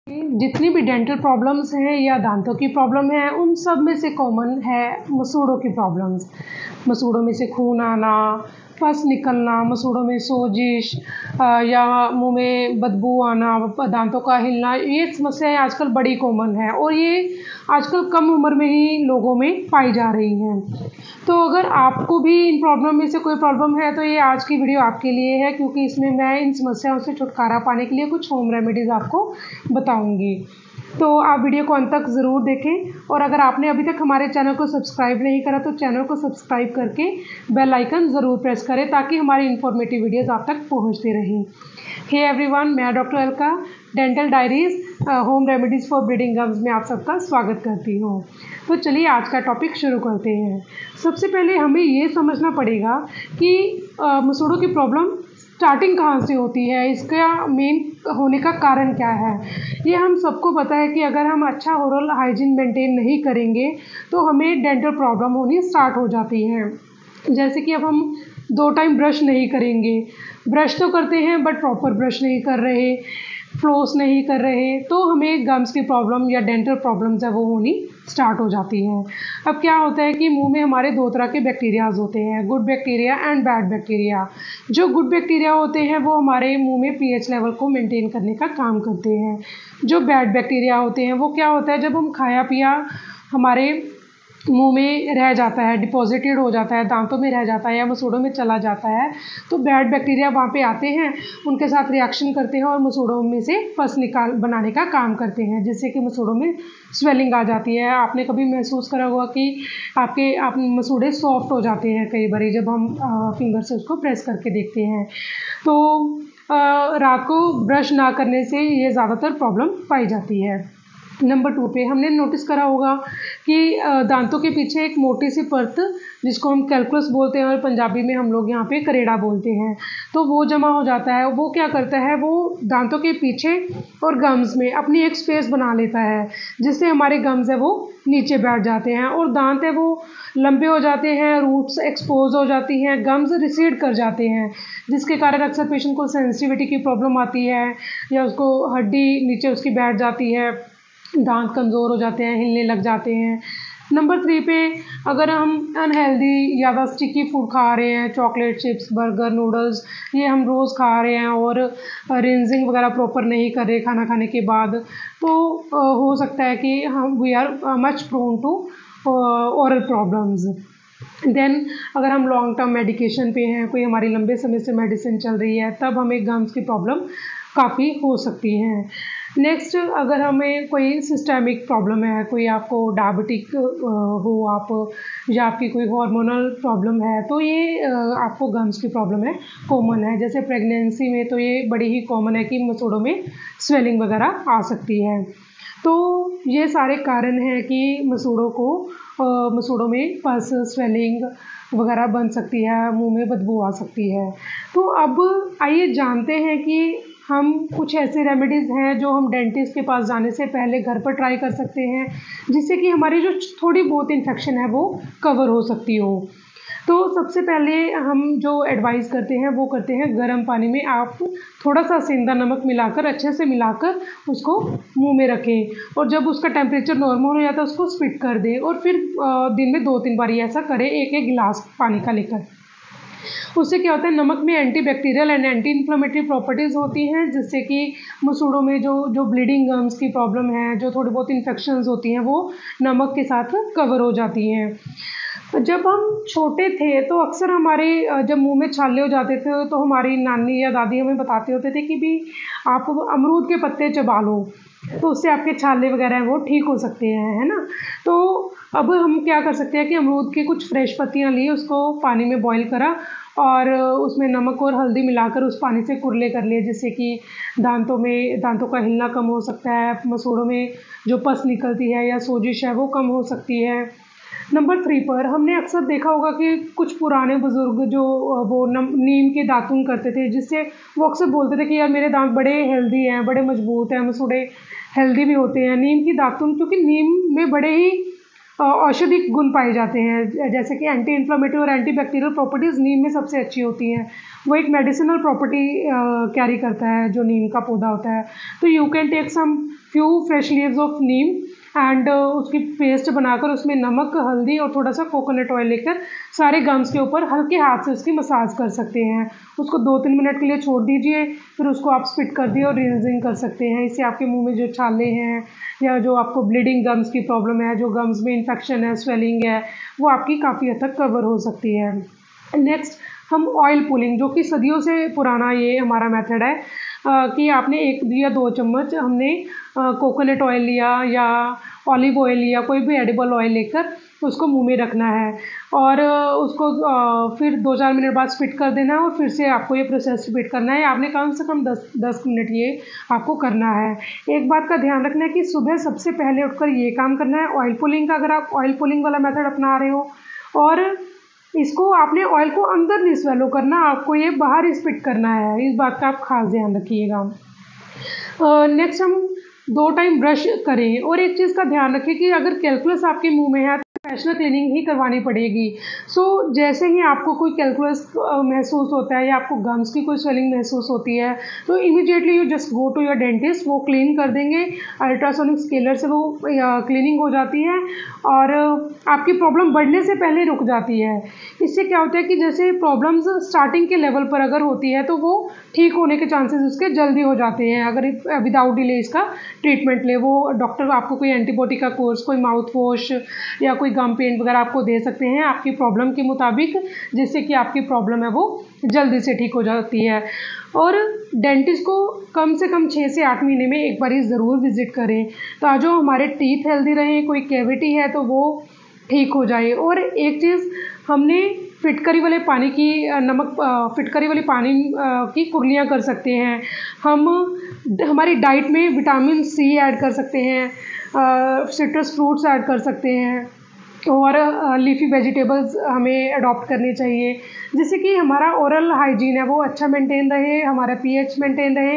जितनी भी dental problems हैं या दांतों की प्रॉब्लम है, उन सब में से कॉमन है मसूड़ों की प्रॉब्लम्स। मसूड़ों में से खून आना, पस निकलना, मसूड़ों में सोजिश या मुंह में बदबू आना, दांतों का हिलना, ये समस्याएं आजकल बड़ी कॉमन है और ये आजकल कम उम्र में ही लोगों में पाई जा रही हैं। तो अगर आपको भी इन प्रॉब्लम में से कोई प्रॉब्लम है तो ये आज की वीडियो आपके लिए है, क्योंकि इसमें मैं इन समस्याओं से छुटकारा पाने के लिए कुछ होम रेमेडीज़ आपको बताऊंगी। तो आप वीडियो को अंत तक ज़रूर देखें और अगर आपने अभी तक हमारे चैनल को सब्सक्राइब नहीं करा तो चैनल को सब्सक्राइब करके बेल आइकन ज़रूर प्रेस करें ताकि हमारी इन्फॉर्मेटिव वीडियोस आप तक पहुंचती रहें। हे एवरीवन, मैं doctor Alka, dental diaries home remedies for breeding gums में आप सबका स्वागत करती हूँ। तो चलिए आज का टॉपिक शुरू करते हैं। सबसे पहले हमें ये समझना पड़ेगा कि मसूड़ों की प्रॉब्लम स्टार्टिंग कहाँ से होती है, इसका मेन होने का कारण क्या है। ये हम सबको पता है कि अगर हम अच्छा ओरल हाइजीन मेंटेन नहीं करेंगे तो हमें डेंटल प्रॉब्लम होनी स्टार्ट हो जाती है। जैसे कि अब हम 2 टाइम ब्रश नहीं करेंगे, ब्रश तो करते हैं बट प्रॉपर ब्रश नहीं कर रहे, फ्लोस नहीं कर रहे, तो हमें गम्स की प्रॉब्लम या डेंटल प्रॉब्लम्स है वो होनी स्टार्ट हो जाती है। अब क्या होता है कि मुंह में हमारे 2 तरह के बैक्टीरियाज होते हैं, good bacteria and bad bacteria. जो गुड बैक्टीरिया होते हैं वो हमारे मुंह में पीएच लेवल को मेंटेन करने का काम करते हैं। जो बैड बैक्टीरिया होते हैं वो क्या होता है, जब हम खाया पिया हमारे मुंह में रह जाता है, डिपॉजिटेड हो जाता है, दांतों में रह जाता है या मसूड़ों में चला जाता है, तो बैड बैक्टीरिया वहाँ पे आते हैं, उनके साथ रिएक्शन करते हैं और मसूड़ों में से पस बनाने का काम करते हैं, जिससे कि मसूड़ों में स्वेलिंग आ जाती है। आपने कभी महसूस करा होगा कि आप मसूड़े सॉफ्ट हो जाते हैं कई बार जब हम फिंगर से उसको प्रेस करके देखते हैं। तो रात को ब्रश ना करने से ये ज़्यादातर प्रॉब्लम पाई जाती है। नंबर 2 पे हमने नोटिस करा होगा कि दांतों के पीछे एक मोटी सी परत, जिसको हम कैलकुलस बोलते हैं और पंजाबी में हम लोग यहाँ पे करेड़ा बोलते हैं, तो वो जमा हो जाता है। वो क्या करता है, वो दांतों के पीछे और गम्स में अपनी एक स्पेस बना लेता है, जिससे हमारे गम्स है वो नीचे बैठ जाते हैं और दांत है वो लंबे हो जाते हैं, रूट्स एक्सपोज हो जाती हैं, गम्स रिसीड कर जाते हैं, जिसके कारण अक्सर पेशेंट को सेंसिटिविटी की प्रॉब्लम आती है या उसको हड्डी नीचे उसकी बैठ जाती है, दांत कमज़ोर हो जाते हैं, हिलने लग जाते हैं। नंबर 3 पे अगर हम अनहेल्दी ज़्यादा स्टिकी फूड खा रहे हैं, चॉकलेट चिप्स, बर्गर, नूडल्स, ये हम रोज़ खा रहे हैं और रिंजिंग वगैरह प्रॉपर नहीं कर रहे खाना खाने के बाद, तो हो सकता है कि हम we are much prone to oral problems. Then अगर हम लॉन्ग टर्म मेडिकेशन पे हैं, कोई हमारी लंबे समय से मेडिसिन चल रही है, तब हमें गम्स की प्रॉब्लम काफ़ी हो सकती हैं। नेक्स्ट, अगर हमें कोई सिस्टेमिक प्रॉब्लम है, कोई आपको डायबिटिक हो आप, या आपकी कोई हार्मोनल प्रॉब्लम है, तो ये आपको गम्स की प्रॉब्लम है कॉमन है। जैसे प्रेगनेंसी में तो ये बड़ी ही कॉमन है कि मसूड़ों में स्वेलिंग वगैरह आ सकती है। तो ये सारे कारण हैं कि मसूड़ों में पस, स्वेलिंग वगैरह बन सकती है, मुंह में बदबू आ सकती है। तो अब आइए जानते हैं कि हम कुछ ऐसे रेमेडीज़ हैं जो हम डेंटिस्ट के पास जाने से पहले घर पर ट्राई कर सकते हैं, जिससे कि हमारी जो थोड़ी बहुत इन्फेक्शन है वो कवर हो सकती हो। तो सबसे पहले हम जो एडवाइस करते हैं वो करते हैं, गर्म पानी में आप थोड़ा सा सेंधा नमक मिलाकर अच्छे से मिलाकर उसको मुंह में रखें और जब उसका टेम्परेचर नॉर्मल हो जाता है उसको स्पिट कर दें और फिर दिन में 2-3 बार ऐसा करें, एक एक गिलास पानी का लेकर। उससे क्या होता है, नमक में anti bacterial and anti inflammatory properties होती हैं, जिससे कि मसूड़ों में जो ब्लीडिंग गम्स की प्रॉब्लम है, जो थोड़ी बहुत इन्फेक्शंस होती हैं, वो नमक के साथ कवर हो जाती हैं। जब हम छोटे थे तो अक्सर हमारे जब मुंह में छाले हो जाते थे तो हमारी नानी या दादी हमें बताते होते थे कि भी आप अमरूद के पत्ते चबा लो, तो उससे आपके छाले वगैरह हैं वो ठीक हो सकते हैं, है ना। तो अब हम क्या कर सकते हैं कि अमरूद की कुछ फ्रेश पत्तियां ली, उसको पानी में बॉईल करा और उसमें नमक और हल्दी मिलाकर उस पानी से कुरले कर लिए, जिससे कि दांतों का हिलना कम हो सकता है, मसूड़ों में जो पस निकलती है या सोजिश है वो कम हो सकती है। नंबर 3 पर हमने अक्सर देखा होगा कि कुछ पुराने बुज़ुर्ग जो वो नीम के दातुन करते थे, जिससे वो अक्सर बोलते थे कि यार मेरे दांत बड़े हेल्दी हैं, बड़े मजबूत हैं, मसूड़े हेल्दी भी होते हैं। नीम की दातुन, क्योंकि नीम में बड़े ही औषधिक गुण पाए जाते हैं, जैसे कि एंटी इन्फ्लेमेटरी और एंटी बैक्टीरियल प्रॉपर्टीज़ नीम में सबसे अच्छी होती हैं। वो एक मेडिसिनल प्रॉपर्टी कैरी करता है जो नीम का पौधा होता है। तो you can take some few fresh leaves of neem and उसकी पेस्ट बनाकर उसमें नमक, हल्दी और थोड़ा सा कोकोनट ऑयल लेकर सारे गम्स के ऊपर हल्के हाथ से उसकी मसाज कर सकते हैं। उसको 2-3 मिनट के लिए छोड़ दीजिए, फिर उसको आप स्पिट कर दिए और रिंसिंग कर सकते हैं। इससे आपके मुंह में जो छाले हैं या जो आपको ब्लीडिंग गम्स की प्रॉब्लम है, जो गम्स में इन्फेक्शन है, स्वेलिंग है, वो आपकी काफ़ी हद तक कवर हो सकती है। नेक्स्ट हम ऑयल पुलिंग, जो कि सदियों से पुराना ये हमारा मेथड है कि आपने 1 या 2 चम्मच हमने कोकोनट ऑयल लिया या ऑलिव ऑयल लिया, कोई भी एडिबल ऑयल लेकर उसको मुंह में रखना है और उसको फिर 2-4 मिनट बाद स्पिट कर देना है और फिर से आपको ये प्रोसेस रिपीट करना है। आपने कम से कम 10 मिनट ये आपको करना है। एक बात का ध्यान रखना है कि सुबह सबसे पहले उठकर ये काम करना है ऑयल पुलिंग का, अगर आप ऑयल पुलिंग वाला मेथड अपना रहे हो। और इसको आपने ऑयल को अंदर नहीं स्वेलो करना, आपको ये बाहर ही स्पिट करना है। इस बात का आप खास ध्यान रखिएगा। नेक्स्ट हम 2 टाइम ब्रश करें और एक चीज़ का ध्यान रखें कि अगर कैलकुलस आपके मुंह में है तो प्रोफेशनल क्लीनिंग ही करवानी पड़ेगी। जैसे ही आपको कोई कैलकुलस महसूस होता है या आपको गम्स की कोई स्वेलिंग महसूस होती है तो immediately you just go to your dentist, वो क्लीन कर देंगे। अल्ट्रासोनिक स्केलर से वो क्लीनिंग हो जाती है और आपकी प्रॉब्लम बढ़ने से पहले रुक जाती है। इससे क्या होता है कि जैसे प्रॉब्लम्स स्टार्टिंग के लेवल पर अगर होती है तो वो ठीक होने के चांसेस उसके जल्दी हो जाते हैं अगर विदाउट डिले इसका ट्रीटमेंट ले। वो डॉक्टर आपको कोई एंटीबायोटिक का कोर्स, कोई माउथ वॉश या कोई गम पेंट वगैरह आपको दे सकते हैं आपकी प्रॉब्लम के मुताबिक, जिससे कि आपकी प्रॉब्लम है वो जल्दी से ठीक हो जाती है। और डेंटिस्ट को कम से कम 6 से 8 महीने में एक बार ज़रूर विज़िट करें ताकि हमारे टीथ हेल्दी रहें, कोई कैविटी है तो वो ठीक हो जाए। और एक चीज़ हमने फिटकरी वाले पानी की फिटकरी वाली पानी की कुर्लियाँ कर सकते हैं। हम हमारी डाइट में विटामिन सी ऐड कर सकते हैं, सिट्रस फ्रूट्स ऐड कर सकते हैं और लीफी वेजिटेबल्स हमें अडॉप्ट करनी चाहिए जिससे कि हमारा ओरल हाइजीन है वो अच्छा मेंटेन रहे, हमारा पीएच मेंटेन रहे।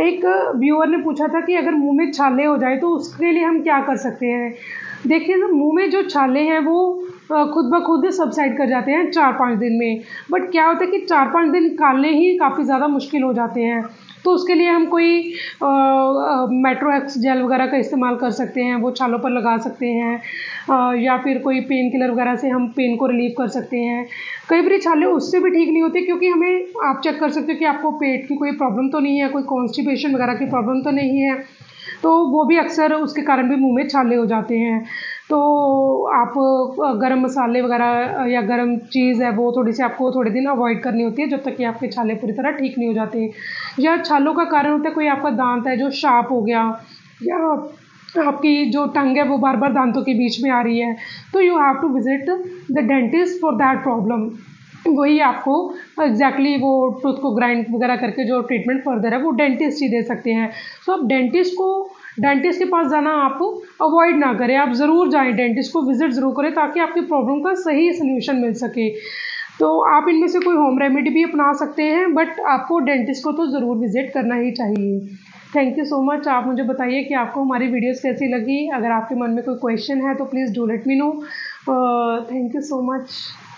एक व्यूअर ने पूछा था कि अगर मुंह में छाले हो जाए तो उसके लिए हम क्या कर सकते हैं। देखिए, मुंह में जो छाले हैं वो खुद ब खुद सबसाइड कर जाते हैं 4-5 दिन में, बट क्या होता है कि 4-5 दिन निकालने ही काफ़ी ज़्यादा मुश्किल हो जाते हैं। तो उसके लिए हम कोई मेट्रोएक्स जेल वगैरह का इस्तेमाल कर सकते हैं, वो छालों पर लगा सकते हैं या फिर कोई पेन किलर वगैरह से हम पेन को रिलीव कर सकते हैं। कई बार छाले उससे भी ठीक नहीं होते क्योंकि हमें आप चेक कर सकते हो कि आपको पेट की कोई प्रॉब्लम तो नहीं है, कोई कॉन्स्टिपेशन वगैरह की प्रॉब्लम तो नहीं है, तो वो भी अक्सर उसके कारण भी मुंह में छाले हो जाते हैं। तो आप गरम मसाले वगैरह या गरम चीज़ है वो थोड़ी सी आपको थोड़े दिन अवॉइड करनी होती है जब तक कि आपके छाले पूरी तरह ठीक नहीं हो जाते। या छालों का कारण होता है कोई आपका दांत है जो शार्प हो गया या आपकी जो टंग है वो बार बार दांतों के बीच में आ रही है, तो you have to visit the dentist for that problem. वही आपको एग्जैक्टली वो टूथ को ग्राइंड वगैरह करके जो ट्रीटमेंट फर्दर है वो डेंटिस्ट ही दे सकते हैं। सो आप डेंटिस्ट के पास जाना आप अवॉइड ना करें, आप ज़रूर जाएं, डेंटिस्ट को विज़िट ज़रूर करें ताकि आपकी प्रॉब्लम का सही सल्यूशन मिल सके। तो आप इनमें से कोई होम रेमेडी भी अपना सकते हैं बट आपको डेंटिस्ट को तो ज़रूर विज़िट करना ही चाहिए। Thank you so much. आप मुझे बताइए कि आपको हमारी वीडियोस कैसी लगी। अगर आपके मन में कोई क्वेश्चन है तो please do let me know. Thank you so much.